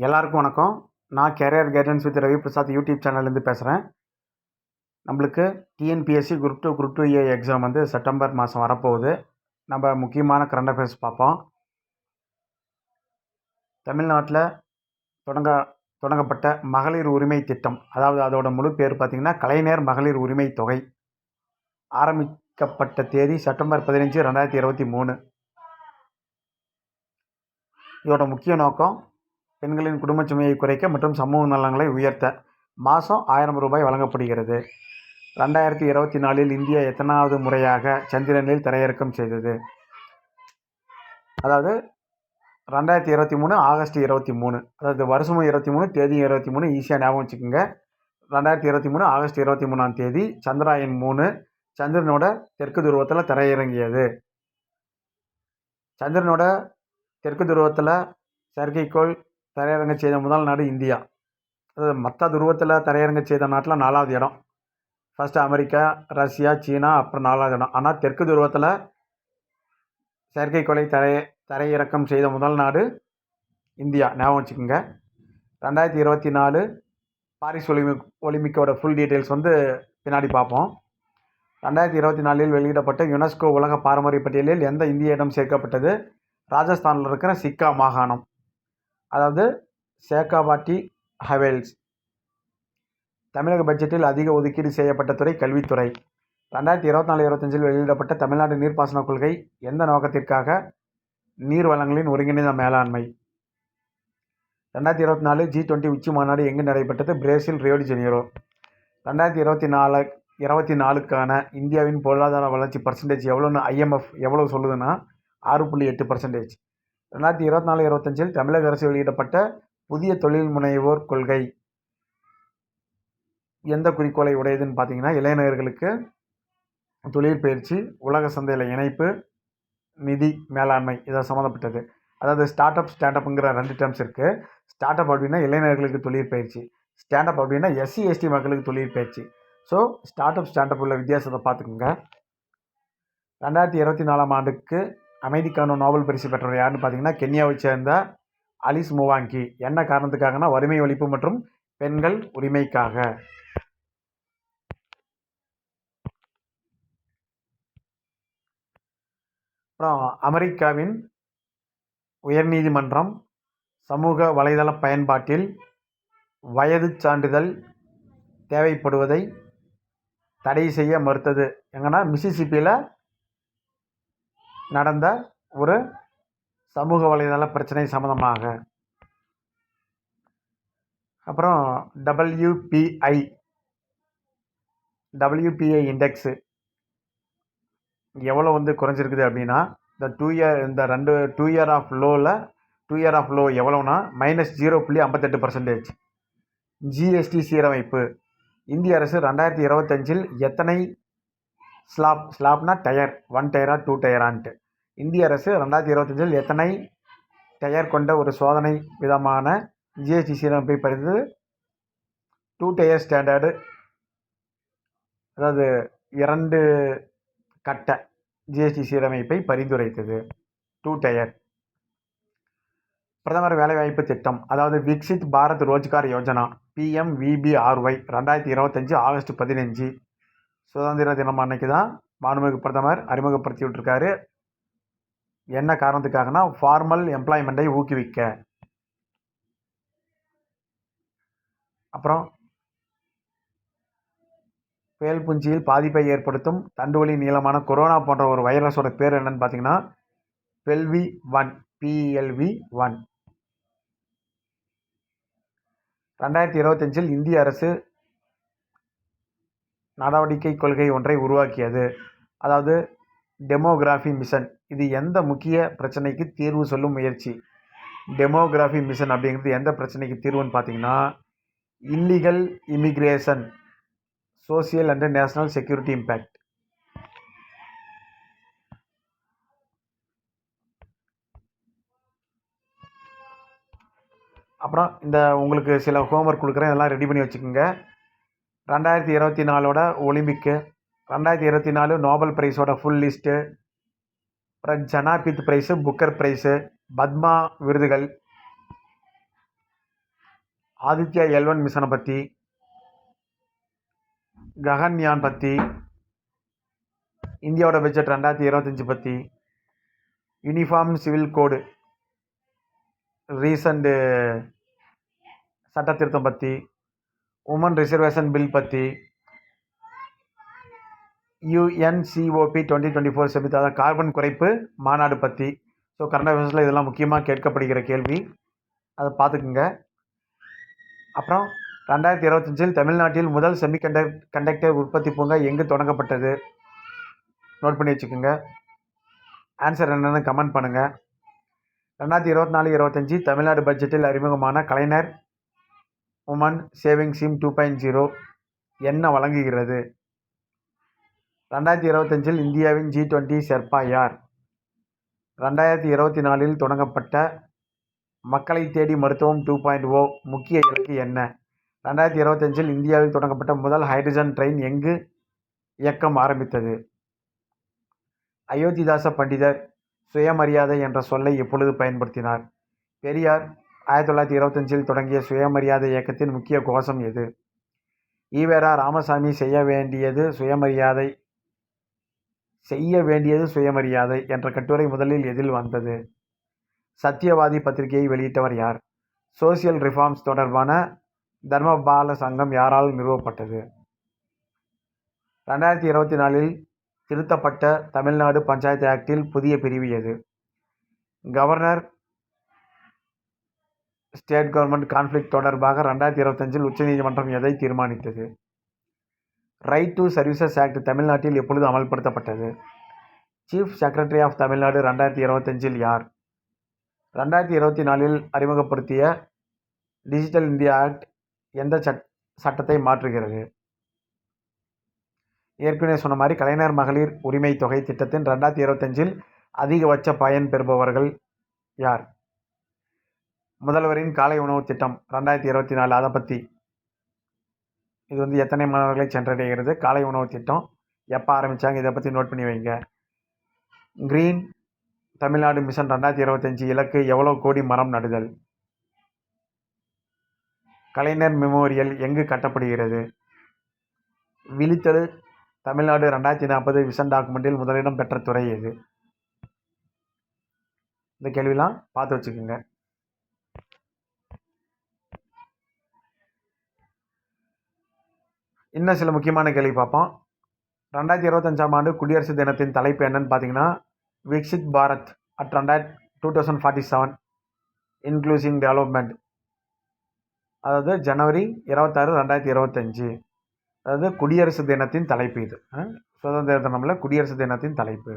எல்லாருக்கும் வணக்கம். நான் career guidance with Ravi Prasad YouTube சேனல்லேருந்து பேசுகிறேன். நம்மளுக்கு TNPSC group two A exam வந்து செப்டம்பர் மாதம் வரப்போகுது. நம்ம முக்கியமான கரண்ட் அஃபேர்ஸ் பார்ப்போம். தமிழ்நாட்டில் தொடங்கப்பட்ட மகளிர் உரிமை திட்டம், அதாவது அதோட முழு பேர் பார்த்திங்கன்னா கலைஞர் மகளிர் உரிமை தொகை. ஆரம்பிக்கப்பட்ட தேதி செப்டம்பர் 15, 2023. இதோட முக்கிய நோக்கம் பெண்களின் குடும்ப சுமையை குறைக்க மற்றும் சமூக நலன்களை உயர்த்த. மாதம் 1000 ரூபாய் வழங்கப்படுகிறது. 2024 இந்தியா எத்தனாவது முறையாக சந்திரனில் தரையிறக்கம் செய்தது? அதாவது 2023 ஆகஸ்ட் 23. அதாவது வருஷமும் 23, தேதியும் 23, ஈஸியாக ஞாபகம் வச்சுக்கோங்க. 2023 ஆகஸ்ட் 23ஆம் தேதி சந்திராயன் 3 சந்திரனோட தெற்கு துருவத்தில் தரையிறங்கியது. சந்திரனோட தெற்கு துருவத்தில் செயற்கைக்கோள் தரையிறங்க செய்த முதல் நாடு இந்தியா. அதாவது மற்ற துருவத்தில் தரையிறங்க செய்த நாட்டில் 4வது இடம். ஃபஸ்ட்டு அமெரிக்கா, ரஷ்யா, சீனா, அப்புறம் 4வது இடம். ஆனால் தெற்கு துருவத்தில் செயற்கைக்கோளை தரையிறக்கம் செய்த முதல் நாடு இந்தியா, ஞாபகம் வச்சுக்கோங்க. 2024 பாரிஸ் ஒலிம்பிக்கோட ஃபுல் டீட்டெயில்ஸ் வந்து பின்னாடி பார்ப்போம். 2024 வெளியிடப்பட்ட யுனெஸ்கோ உலக பாரம்பரிய பட்டியலில் எந்த இந்திய இடம் சேர்க்கப்பட்டது? ராஜஸ்தானில் இருக்கிற சிக்கா மாகாணம், அதாவது சேக்காபாட்டி ஹவேல்ஸ். தமிழக பட்ஜெட்டில் அதிக ஒதுக்கீடு செய்யப்பட்ட துறை கல்வித்துறை. 2024-25 வெளியிடப்பட்ட தமிழ்நாடு நீர்ப்பாசன கொள்கை எந்த நோக்கத்திற்காக? நீர் வளங்களின் ஒருங்கிணைந்த மேலாண்மை. 2024 G20 உச்சி மாநாடு எங்கு நடைபெற்றது? Brazil, Rio de Janeiro. 2024க்கான இந்தியாவின் பொருளாதார வளர்ச்சி பர்சன்டேஜ் எவ்வளோன்னு ஐஎம்எஃப் எவ்வளோ சொல்லுதுன்னா 6.8%. 2024-25 தமிழக அரசு வெளியிடப்பட்ட புதிய தொழில் முனைவோர் கொள்கை எந்த குறிக்கோளை உடையதுன்னு பார்த்தீங்கன்னா, இளைஞர்களுக்கு தொழில் பயிற்சி, உலக சந்தையில் இணைப்பு, நிதி மேலாண்மை இதை சம்மந்தப்பட்டது. அதாவது ஸ்டார்ட் அப், ஸ்டாண்டப்புங்கிற 2 டேர்ம்ஸ் இருக்குது. ஸ்டார்ட் அப் அப்படின்னா இளைஞர்களுக்கு தொழில் பயிற்சி, ஸ்டாண்டப் அப்படின்னா எஸ்சி எஸ்டி மக்களுக்கு தொழில் பயிற்சி. ஸோ ஸ்டார்ட் அப் உள்ள வித்தியாசத்தை பார்த்துக்குங்க. 2024ஆம் ஆண்டுக்கு அமைதிக்கான நோபல் பரிசு பெற்றவர் யாருன்னு பார்த்தீங்கன்னா, கென்யாவை சேர்ந்த அலிஸ் முவாங்கி. என்ன காரணத்துக்காகனா வறுமை ஒழிப்பு மற்றும் பெண்கள் உரிமைக்காக. அப்புறம் அமெரிக்காவின் உயர்நீதிமன்றம் சமூக வலைதள பயன்பாட்டில் வயது சான்றிதழ் தேவைப்படுவதை தடை செய்ய மறுத்தது. எங்கன்னா மிசிசிப்பியில் நடந்த ஒரு சமூக வலைதள பிரச்சனை சம்மந்தமாக. அப்புறம் WPI இண்டெக்ஸு எவ்வளோ வந்து குறைஞ்சிருக்குது அப்படின்னா, இந்த 2 இயர் ஆஃப் லோ எவ்வளோனா -0.58%. ஜிஎஸ்டி சீரமைப்பு. இந்திய அரசு 2025 எத்தனை ஸ்லாப்னா டயர், 1 டயரா 2 டயரான்ட்டு. இந்திய அரசு 2025 எத்தனை டயர் கொண்ட ஒரு சோதனை விதமான ஜிஎஸ்டி சீரமைப்பை பரிந்து 2 டயர் ஸ்டாண்டர்டு, அதாவது 2 கட்ட ஜிஎஸ்டி சீரமைப்பை பரிந்துரைத்தது. 2 டயர். பிரதமர் வேலைவாய்ப்பு திட்டம், அதாவது விக்சித் பாரத் ரோஜ்கார் யோஜனா PMVBRY 2025 ஆகஸ்ட் 15 சுதந்திர தினம் அன்னைக்கு தான் மாண்புமிகு பிரதமர் அறிமுகப்படுத்தி விட்டுருக்காரு. என்ன காரணத்துக்காகனா ஃபார்மல் எம்ப்ளாய்மெண்ட்டை ஊக்குவிக்க. அப்புறம் பேல்பூஞ்சியில் பாதிப்பை ஏற்படுத்தும் தண்டுவலி நீளமான கொரோனா போன்ற ஒரு வைரஸோட பேர் என்னன்னு பார்த்தீங்கன்னா PLV1. 2025 இந்திய அரசு நடவடிக்கை கொள்கை ஒன்றை உருவாக்கியது, அதாவது டெமோகிராஃபி மிஷன். இது எந்த முக்கிய பிரச்சனைக்கு தீர்வு சொல்லும் முயற்சி? டெமோகிராஃபி மிஷன் அப்படிங்கிறது எந்த பிரச்சனைக்கு தீர்வுன்னு பார்த்தீங்கன்னா, illegal immigration, social and national security impact. அப்புறம் இந்த உங்களுக்கு சில ஹோம்ஒர்க் கொடுக்குறேன், இதெல்லாம் ரெடி பண்ணி வச்சுக்கோங்க. 2024 ஒலிம்பிக்கு, 2024 நோபல் ப்ரைஸோட ஃபுல் லிஸ்ட்டு, அப்புறம் Jnanpith prize, Booker prize, Padma விருதுகள், ஆதித்யா L1 மிஷனை பற்றி, ககன்யான் பற்றி, இந்தியாவோட பட்ஜெட் 2025 பற்றி, யூனிஃபார்ம் சிவில் கோடு ரீசண்ட் சட்ட திருத்தம் பற்றி, உமன் ரிசர்வேஷன் பில் பற்றி, UNCOP 2024 செபித்த கார்பன் குறைப்பு மாநாடு பற்றி. ஸோ கரண்ட் அஃபேர்ஸில் இதெல்லாம் முக்கியமாக கேட்கப்படுகிற கேள்வி, அதை பார்த்துக்குங்க. அப்புறம் 2025 தமிழ்நாட்டில் முதல் கண்டக்டர் உற்பத்தி பூங்கா எங்கு தொடங்கப்பட்டது? நோட் பண்ணி வச்சுக்கோங்க. ஆன்சர் என்னென்னு கமெண்ட் பண்ணுங்கள். 2024-25 தமிழ்நாடு பட்ஜெட்டில் அறிமுகமான கலைஞர் உமன் சேவிங் ஸ்கீம் 2.0 என்ன வழங்குகிறது? 2025 இந்தியாவின் G20 ஷெர்பா யார்? 2024 தொடங்கப்பட்ட மக்களை தேடி மருத்துவம் 2.0 முக்கிய இலக்கு என்ன? 2025 இந்தியாவில் தொடங்கப்பட்ட முதல் ஹைட்ரஜன் ட்ரெயின் எங்கு இயக்கம் ஆரம்பித்தது? அயோத்திதாச பண்டிதர் சுயமரியாதை என்ற சொல்லை எப்பொழுது பயன்படுத்தினார்? பெரியார் 1925 தொடங்கிய சுயமரியாதை இயக்கத்தின் முக்கிய கோஷம் எது? ஈவேரா ராமசாமி செய்ய வேண்டியது சுயமரியாதை என்ற கட்டுரை முதலில் எதில் வந்தது? சத்தியவாதி பத்திரிகையை வெளியிட்டவர் யார்? சோசியல் ரிஃபார்ம்ஸ் தொடர்பான தர்மபால சங்கம் யாரால் நிறுவப்பட்டது? 2024 திருத்தப்பட்ட தமிழ்நாடு பஞ்சாயத்து ஆக்டில் புதிய பிரிவு எது? கவர்னர் ஸ்டேட் கவர்மெண்ட் கான்ஃப்ளிக்ட் தொடர்பாக 2025 உச்சநீதிமன்றம் எதை தீர்மானித்தது? ரைட் டு சர்வீசஸ் ஆக்ட் தமிழ்நாட்டில் எப்பொழுது அமல்படுத்தப்பட்டது? சீஃப் செக்ரட்டரி ஆஃப் தமிழ்நாடு 2025 யார்? 2024 அறிமுகப்படுத்திய டிஜிட்டல் இந்தியா ஆக்ட் எந்த சட்டத்தை மாற்றுகிறது? ஏற்கனவே சொன்ன மாதிரி கலைஞர் மகளிர் உரிமை தொகை திட்டத்தின் 2025 அதிகபட்ச பயன் பெறுபவர்கள் யார்? முதல்வரின் காலை உணவு திட்டம் 2024 அதை பற்றி. இது எத்தனை மாணவர்களை சென்றடைகிறது? காலை உணவு திட்டம் எப்போ ஆரம்பித்தாங்க? இதை பற்றி நோட் பண்ணி வைங்க. கிரீன் தமிழ்நாடு மிஷன் 2025 இலக்கு எவ்வளோ கோடி மரம் நடுதல்? கலைஞர் மெமோரியல் எங்கு கட்டப்படுகிறது? விழித்தெழு தமிழ்நாடு 2040 விஷன் டாக்குமெண்ட்டில் முதலிடம் பெற்ற துறை எது? இந்த கேள்விலாம் பார்த்து வச்சுக்கோங்க. இன்னும் சில முக்கியமான கேள்வி பார்ப்போம். 2025 ஆண்டு குடியரசு தினத்தின் தலைப்பு என்னன்னு பார்த்தீங்கன்னா, Viksit Bharat at 2047 inclusive development. அதாவது ஜனவரி 26, 2025. அதாவது குடியரசு தினத்தின் தலைப்பு இது. சுதந்திர தினமில் குடியரசு தினத்தின் தலைப்பு.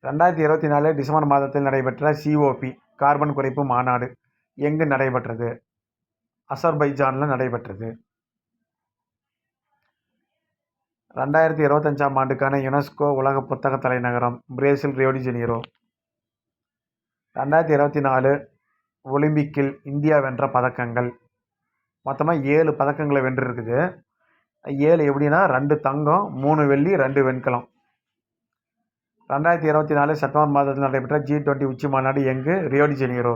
2024 டிசம்பர் மாதத்தில் நடைபெற்ற COP கார்பன் குறைப்பு மாநாடு எங்கு நடைபெற்றது? அசர்பைஜானில் நடைபெற்றது. 2025 ஆண்டுக்கான யுனெஸ்கோ உலக புத்தக தலைநகரம் பிரேசில் ரியோ டி ஜெனீரோ. 2024 ஒலிம்பிக்கில் இந்தியா வென்ற பதக்கங்கள் மொத்தமாக 7 பதக்கங்களை வென்றிருக்குது. 7 எப்படின்னா 2 தங்கம், 3 வெள்ளி, 2 வெண்கலம். 2024 செப்டம்பர் மாதத்தில் நடைபெற்ற G20 உச்சி மாநாடு எங்கு? Rio de Janeiro.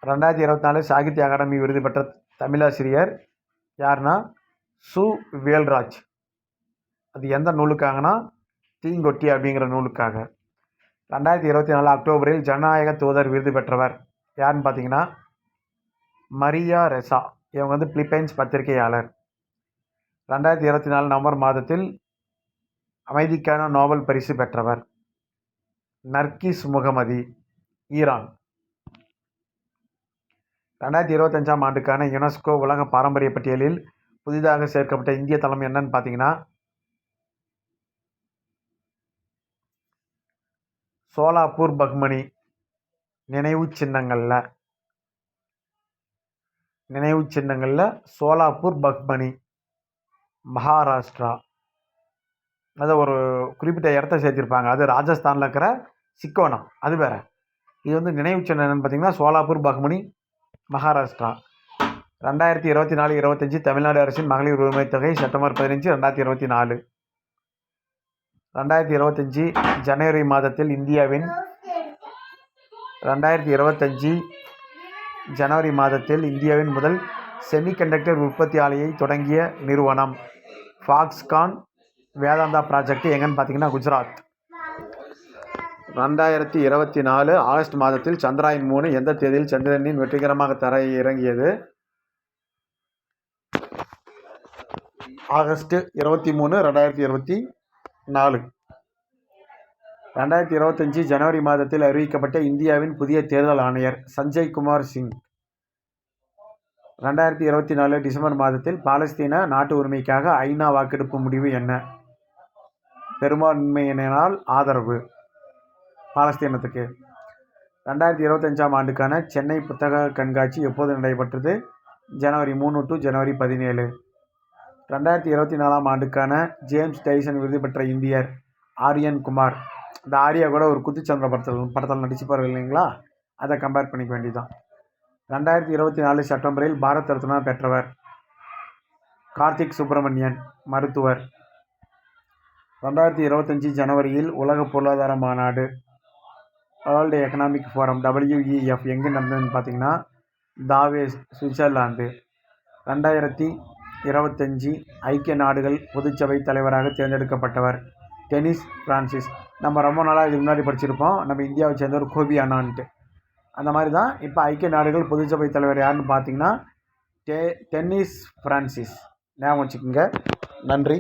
2024 Sahitya Akademi விருது பெற்ற தமிழாசிரியர் யாருன்னா சு வேல்ராஜ். அது எந்த நூலுக்காகனா தீங்கொட்டி அப்படிங்கிற நூலுக்காக. 2024 அக்டோபரில் ஜனநாயக தூதர் விருது பெற்றவர் யாருன்னு பார்த்தீங்கன்னா மரியா ரெசா. இவங்க பிலிப்பைன்ஸ் பத்திரிகையாளர். 2024 நவம்பர் மாதத்தில் அமைதிக்கான நோபல் பரிசு பெற்றவர் நர்கிஸ் முகமதி, ஈரான். 2025 ஆண்டுக்கான யுனெஸ்கோ உலக பாரம்பரிய பட்டியலில் புதிதாக சேர்க்கப்பட்ட இந்திய தளம் என்னன்னு பார்த்தீங்கன்னா சோலாப்பூர் பஹ்மனி. நினைவு சின்னங்களில் சோலாப்பூர் பஹ்மனி, மகாராஷ்டிரா. அதை ஒரு குறிப்பிட்ட இடத்த சேர்த்திருப்பாங்க. அது ராஜஸ்தானில் இருக்கிற சிக்கோனா, அது வேறு. இது நினைவு சின்னம் என்னன்னு பார்த்தீங்கன்னா சோலாப்பூர் பஹ்மனி, மகாராஷ்டிரா. 2024-25 தமிழ்நாடு அரசின் மகளிர் உரிமை தொகை செப்டம்பர் 15, 2024. 2025 ஜனவரி மாதத்தில் இந்தியாவின் 2025 ஜனவரி மாதத்தில் இந்தியாவின் முதல் செமிகண்டக்டர் உற்பத்தி ஆலையை தொடங்கிய நிறுவனம். ஃபாக்ஸ்கான் வேதாந்தா ப்ராஜெக்ட் எங்கன்னு பார்த்தீங்கன்னா குஜராத். 2024 ஆகஸ்ட் மாதத்தில் சந்திராயன் 3 எந்த தேதியில் சந்திரனின் வெற்றிகரமாக தரை இறங்கியது? ஆகஸ்ட் 23, 2024. 2025 ஜனவரி மாதத்தில் அறிவிக்கப்பட்ட இந்தியாவின் புதிய தேர்தல் ஆணையர் சஞ்சய் குமார் சிங். 2024 டிசம்பர் மாதத்தில் பாலஸ்தீன நாட்டு உரிமைக்காக ஐநா வாக்கெடுப்பு முடிவு என்ன? பெரும்பான்மையினால் ஆதரவு பாலஸ்தீனத்துக்கு. 2025ஆம் ஆண்டுக்கான சென்னை புத்தக கண்காட்சி எப்போது நடைபெற்றது? ஜனவரி 3 to ஜனவரி 17. 2024ஆம் ஆண்டுக்கான ஜேம்ஸ் டைசன் விருது பெற்ற இந்தியர் ஆரியன் குமார். இந்த ஆரியா கூட ஒரு குத்துச்சந்திர படத்தில் நடிச்சுப்பார் இல்லைங்களா? அதை கம்பேர் பண்ணிக்க வேண்டியதுதான். 2024 செப்டம்பரில் பாரத் ரத்னா பெற்றவர் கார்த்திக் சுப்ரமணியன், மருத்துவர். 2025 ஜனவரியில் உலக பொருளாதார மாநாடு வேர்ல்டு எக்கனாமிக் ஃபோரம் WEF எங்கே நடந்ததுன்னு பார்த்தீங்கன்னா தாவேஸ், சுவிட்சர்லாந்து. 2025 ஐக்கிய நாடுகள் பொதுச்சபை தலைவராக தேர்ந்தெடுக்கப்பட்டவர் டெனிஸ் பிரான்சிஸ். நம்ம ரொம்ப நாளாக இதுக்கு முன்னாடி படிச்சிருப்போம், நம்ம இந்தியாவை சேர்ந்தவர் கோபி அண்ணான்ட்டு. அந்த மாதிரி தான் இப்போ ஐக்கிய நாடுகள் பொதுச்சபை தலைவர் யாருன்னு பார்த்தீங்கன்னா டென்னிஸ் பிரான்சிஸ். ஞாபகம் வச்சுக்கோங்க. நன்றி.